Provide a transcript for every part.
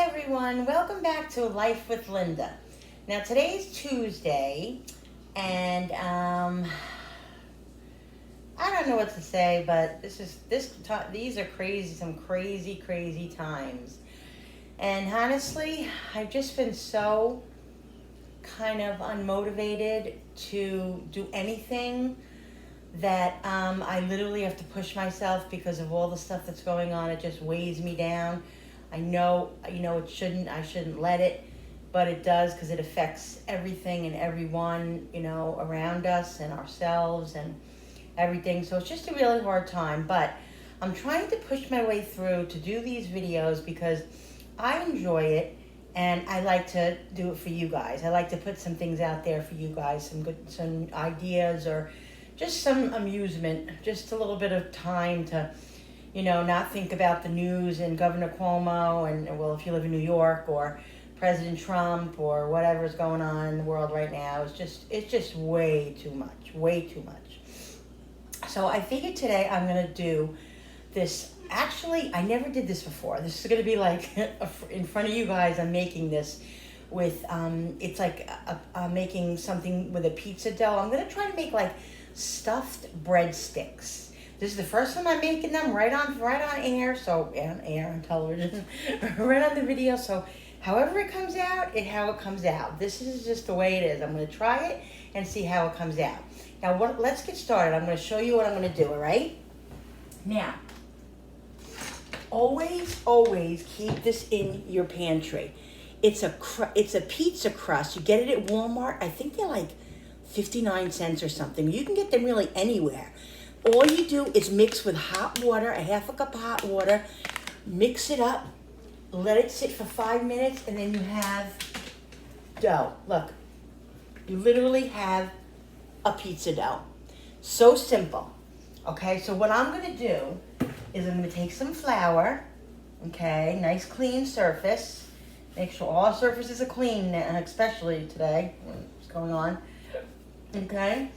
everyone, welcome back to Life with Linda. Now today's Tuesday, and I don't know what to say, but these are some crazy times. And honestly, I've just been so kind of unmotivated to do anything that I literally have to push myself because of all the stuff that's going on. It just weighs me down. I know it shouldn't. I shouldn't let it, but it does because it affects everything and everyone, around us and ourselves and everything. So it's just a really hard time, but I'm trying to push my way through to do these videos because I enjoy it and I like to do it for you guys. I like to put some things out there for you guys, some ideas or just some amusement, just a little bit of time to not think about the news and Governor Cuomo and, well, if you live in New York, or President Trump or whatever's going on in the world right now. It's just way too much. So I figured today I'm going to do this. Actually, I never did this before. This is going to be like in front of you guys. I'm making this with, it's like making something with a pizza dough. I'm going to try to make like stuffed breadsticks. This is the first time I'm making them right on air, on television, right on the video. So however it comes out, how it comes out. This is just the way it is. I'm going to try it and see how it comes out. Now, let's get started. I'm going to show you what I'm going to do, all right? Now, always keep this in your pantry. It's a pizza crust. You get it at Walmart. I think they're like 59 cents or something. You can get them really anywhere. All you do is mix with hot water, a half a cup of hot water, mix it up, let it sit for 5 minutes, and then you have dough. Look, you literally have a pizza dough. So simple. Okay, so what I'm going to do is I'm going to take some flour, okay, nice clean surface. Make sure all surfaces are clean, especially today, what's going on. Okay,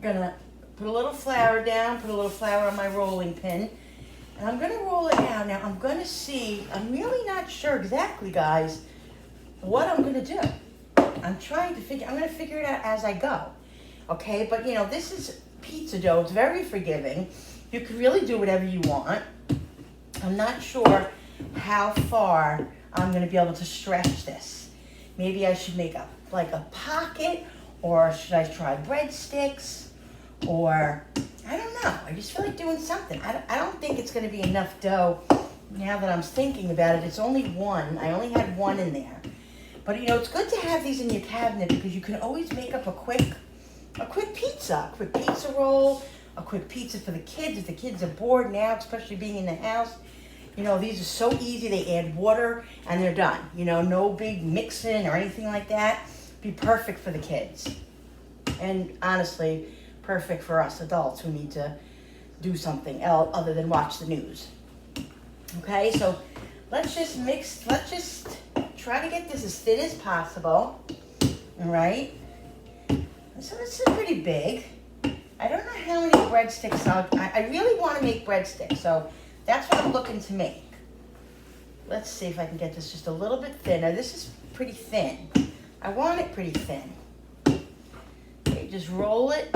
gonna put a little flour down, put a little flour on my rolling pin, and I'm going to roll it down. Now, I'm going to see, I'm really not sure exactly, guys, what I'm going to do. I'm going to figure it out as I go, okay? But, this is pizza dough. It's very forgiving. You can really do whatever you want. I'm not sure how far I'm going to be able to stretch this. Maybe I should make a pocket, or should I try breadsticks? Or, I don't know. I just feel like doing something. I don't think it's going to be enough dough now that I'm thinking about it. It's only one. I only had one in there. But, it's good to have these in your cabinet because you can always make up a quick pizza. A quick pizza roll, a quick pizza for the kids. If the kids are bored now, especially being in the house, these are so easy. They add water and they're done. No big mixing or anything like that. Be perfect for the kids. And honestly, perfect for us adults who need to do something else other than watch the news. Okay, so let's just try to get this as thin as possible. All right, so this is pretty big. I don't know how many breadsticks I really want to make breadsticks, so that's what I'm looking to make. Let's see if I can get this just a little bit thinner. This is pretty thin. I want it pretty thin. Just roll it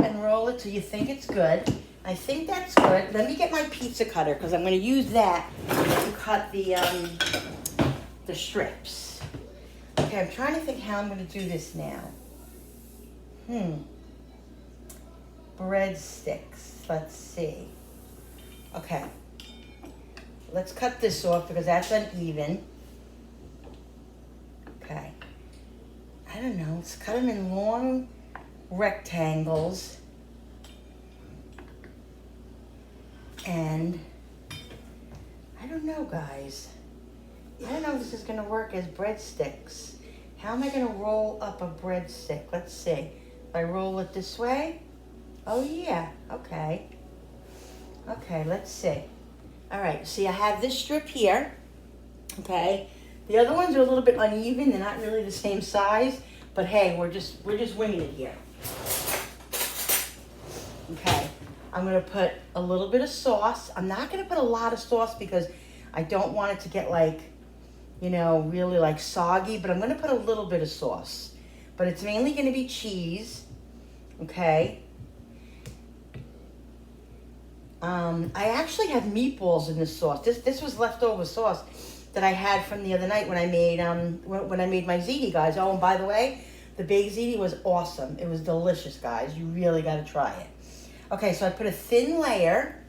till you think it's good. I think that's good. Let me get my pizza cutter because I'm going to use that to cut the strips. Okay, I'm trying to think how I'm going to do this now. Breadsticks. Let's see. Okay. Let's cut this off because that's uneven. Okay. I don't know. Let's cut them in long rectangles, and I don't know, guys. I don't know if this is going to work as breadsticks. How am I going to roll up a breadstick? Let's see. If I roll it this way, oh yeah, okay, let's see. All right, see, I have this strip here, okay. The other ones are a little bit uneven. They're not really the same size, but hey, we're just winging it here. Okay, I'm going to put a little bit of sauce. I'm not going to put a lot of sauce because I don't want it to get like you know, really like soggy, but I'm gonna put a little bit of sauce. But it's mainly gonna be cheese, okay? I actually have meatballs in this sauce. This was leftover sauce that I had from the other night when I made my ziti, guys. Oh, and by the way, the baked ziti was awesome. It was delicious, guys. You really got to try it. Okay, so I put a thin layer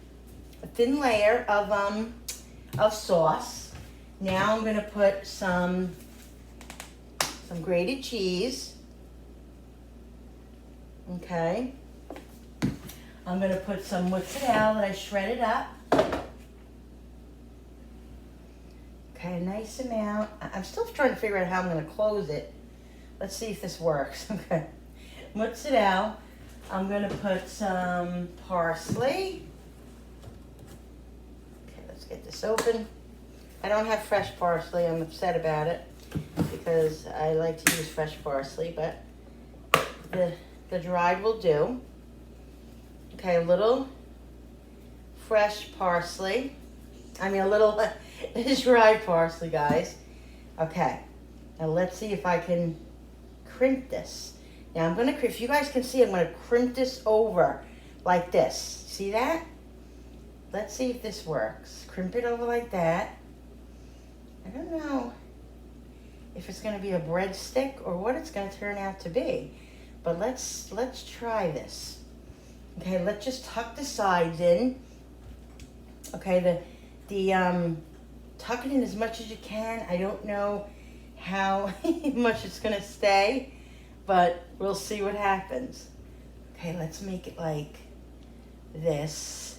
of sauce. Now I'm gonna put some grated cheese. Okay. I'm going to put some mozzarella that I shredded up. Okay, a nice amount. I'm still trying to figure out how I'm going to close it. Let's see if this works. Okay. Mozzarella. I'm going to put some parsley. Okay, let's get this open. I don't have fresh parsley. I'm upset about it because I like to use fresh parsley, but the dried will do. Okay, a little fresh parsley. I mean, a little dried parsley, guys. Okay, now let's see if I can crimp this. Now I'm gonna, if you guys can see, I'm gonna crimp this over like this. See that? Let's see if this works. Crimp it over like that. I don't know if it's gonna be a breadstick or what it's gonna turn out to be, but let's try this. Okay, let's just tuck the sides in. Okay, tuck it in as much as you can. I don't know how much it's gonna stay, but we'll see what happens. Okay, let's make it like this.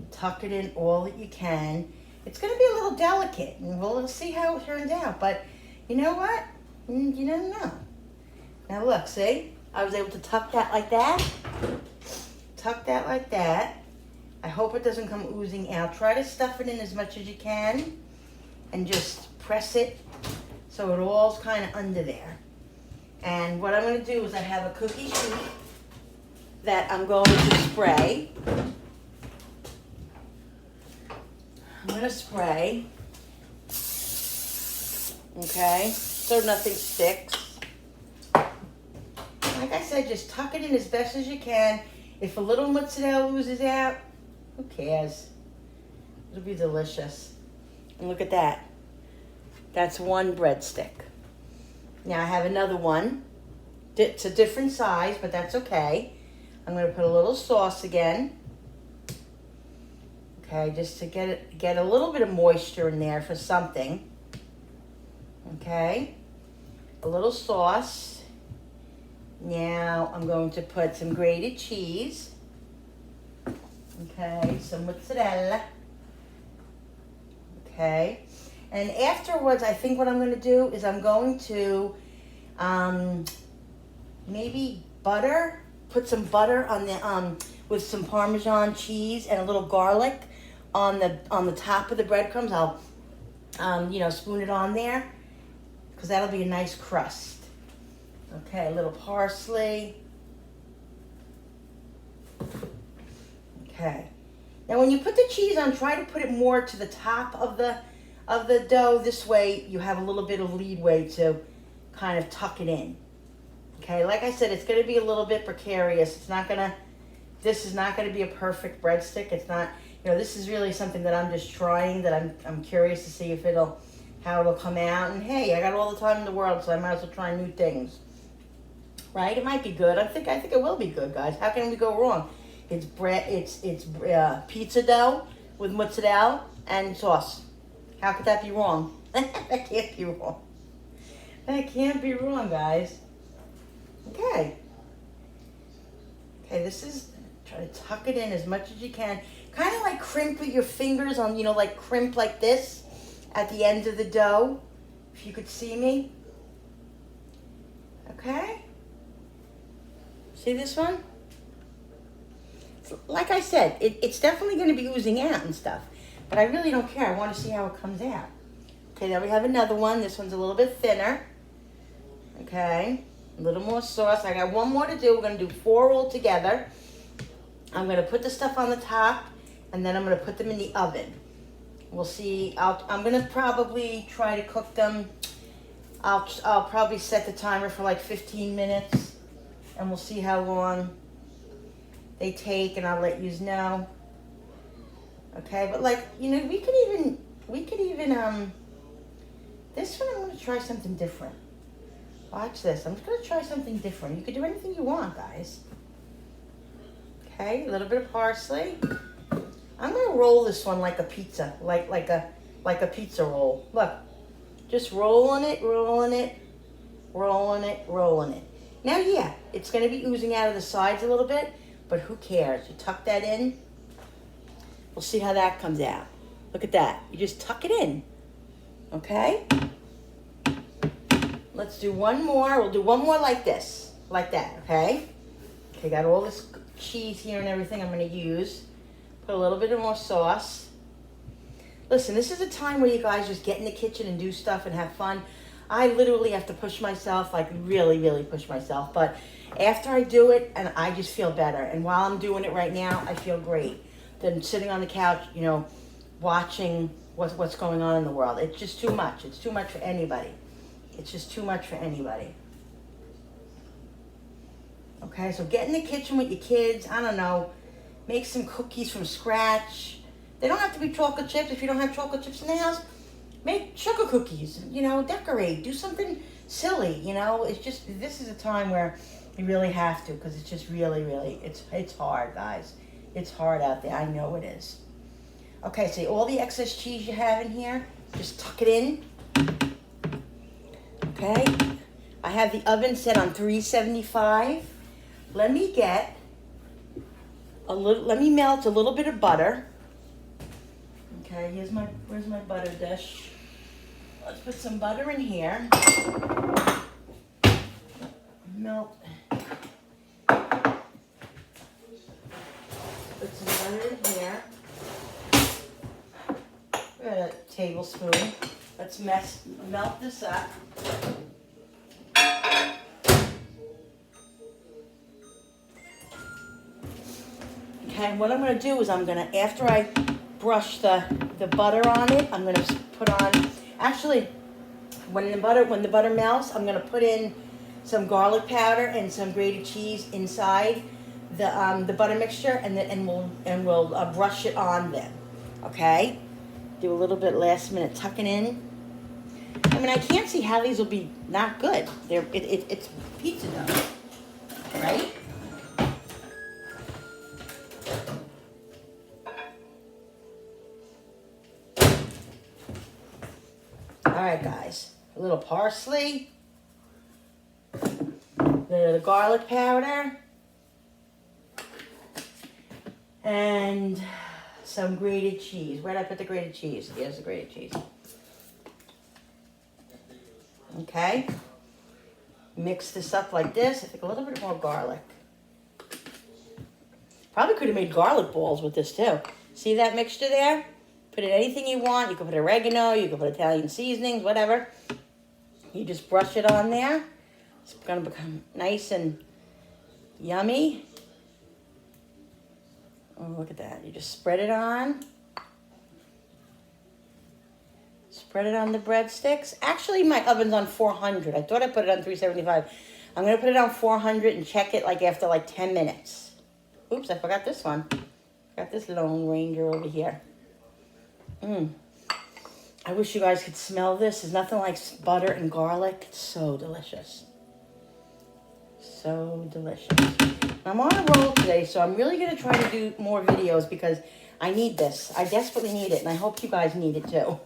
Tuck it in all that you can. It's gonna be a little delicate, and we'll see how it turns out, but you know what? You don't know. Now look, see? I was able to tuck that like that. Tuck that like that. I hope it doesn't come oozing out. Try to stuff it in as much as you can and just press it so it all's kind of under there. And what I'm going to do is I have a cookie sheet that I'm going to spray. I'm going to spray. Okay, so nothing sticks. Like I said, just tuck it in as best as you can. If a little mozzarella oozes out, who cares? It'll be delicious. And look at that. That's one breadstick. Now I have another one. It's a different size, but that's okay. I'm going to put a little sauce again. Okay, just to get a little bit of moisture in there for something. Okay, a little sauce. Now I'm going to put some grated cheese. Okay, some mozzarella. Okay, and afterwards, I think what I'm going to do is I'm going to maybe put some butter on the with some Parmesan cheese and a little garlic on the top of the breadcrumbs. I'll spoon it on there because that'll be a nice crust. Okay, a little parsley. Okay. Now when you put the cheese on, try to put it more to the top of the dough. This way you have a little bit of leeway to kind of tuck it in. Okay, like I said, it's going to be a little bit precarious. This is not going to be a perfect breadstick. It's not, this is really something that I'm just trying, that I'm curious to see how it'll come out. And hey, I got all the time in the world, so I might as well try new things. Right? It might be good. I think it will be good, guys. How can we go wrong? It's pizza dough with mozzarella and sauce. How could that be wrong? That can't be wrong. That can't be wrong, guys. Okay. Okay, this is, try to tuck it in as much as you can. Kind of like crimp with your fingers on, like crimp like this at the end of the dough. If you could see me. Okay. See this one? Like I said, it's definitely going to be oozing out and stuff. But I really don't care. I want to see how it comes out. Okay, now we have another one. This one's a little bit thinner. Okay, a little more sauce. I got one more to do. We're going to do 4 all together. I'm going to put the stuff on the top, and then I'm going to put them in the oven. We'll see. I'm gonna probably try to cook them. I'll probably set the timer for like 15 minutes, and we'll see how long they take, and I'll let you know. Okay, but like, you know, we could even this one I'm gonna try something different. Watch this. I'm just gonna try something different. You could do anything you want, guys. Okay, a little bit of parsley. I'm gonna roll this one like a pizza, like a pizza roll. Look, just rolling it, rolling it, rolling it, rolling it. Now, yeah, it's gonna be oozing out of the sides a little bit, but who cares? You tuck that in. We'll see how that comes out. Look at that. You just tuck it in. Okay? Let's do one more. We'll do one more like this, like that. Okay? Okay, got all this cheese here and everything I'm gonna use. Put a little bit of more sauce. Listen, this is a time where you guys just get in the kitchen and do stuff and have fun. I literally have to push myself, like really, really push myself. But after I do it, and I just feel better. And while I'm doing it right now, I feel great. Than sitting on the couch, you know, watching what's going on in the world. It's just too much. It's too much for anybody. It's just too much for anybody. Okay, so get in the kitchen with your kids. I don't know. Make some cookies from scratch. They don't have to be chocolate chips. If you don't have chocolate chips in the house, make sugar cookies. You know, decorate. Do something silly. You know, it's just, this is a time where you really have to, because it's just really, really, it's hard, guys. It's hard out there. I know it is. Okay, so all the excess cheese you have in here, just tuck it in. Okay. I have the oven set on 375. Let me get let me melt a little bit of butter. Okay, where's my butter dish? Let's put some butter in here. Melt. Put some butter in here. A tablespoon. Let's melt this up. Okay, and what I'm going to do is after I brush the butter on it, I'm going to put on, actually, when the butter melts, I'm going to put in some garlic powder and some grated cheese inside the butter mixture, and we'll brush it on then. Okay? Do a little bit last minute tucking in. I mean, I can't see how these will be not good. It's pizza dough, right? All right, guys. A little parsley, the garlic powder, and some grated cheese. Where did I put the grated cheese? Here's the grated cheese. Okay. Mix this up like this. I think a little bit more garlic. Probably could have made garlic balls with this too. See that mixture there? Put in anything you want. You can put oregano, you can put Italian seasonings, whatever. You just brush it on there. It's going to become nice and yummy. Oh, look at that. You just spread it on. Spread it on the breadsticks. Actually, my oven's on 400. I thought I put it on 375. I'm going to put it on 400 and check it like after like 10 minutes. Oops, I forgot this one. Got this Lone Ranger over here. I wish you guys could smell this. There's nothing like butter and garlic. It's so delicious. So delicious. I'm on a roll today, so I'm really going to try to do more videos because I need this. I desperately need it, and I hope you guys need it too.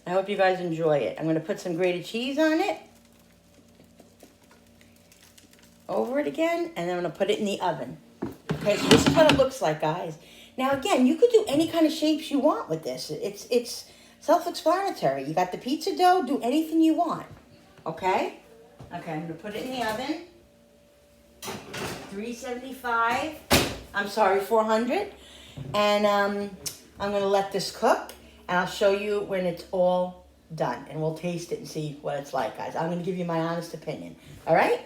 I hope you guys enjoy it. I'm going to put some grated cheese on it. Over it again, and then I'm going to put it in the oven. Okay, so this is what it looks like, guys. Now, again, you could do any kind of shapes you want with this. It's self-explanatory. You got the pizza dough, do anything you want. Okay? Okay, I'm going to put it in the oven. 375. I'm sorry, 400. And I'm going to let this cook, and I'll show you when it's all done. And we'll taste it and see what it's like, guys. I'm going to give you my honest opinion. All right?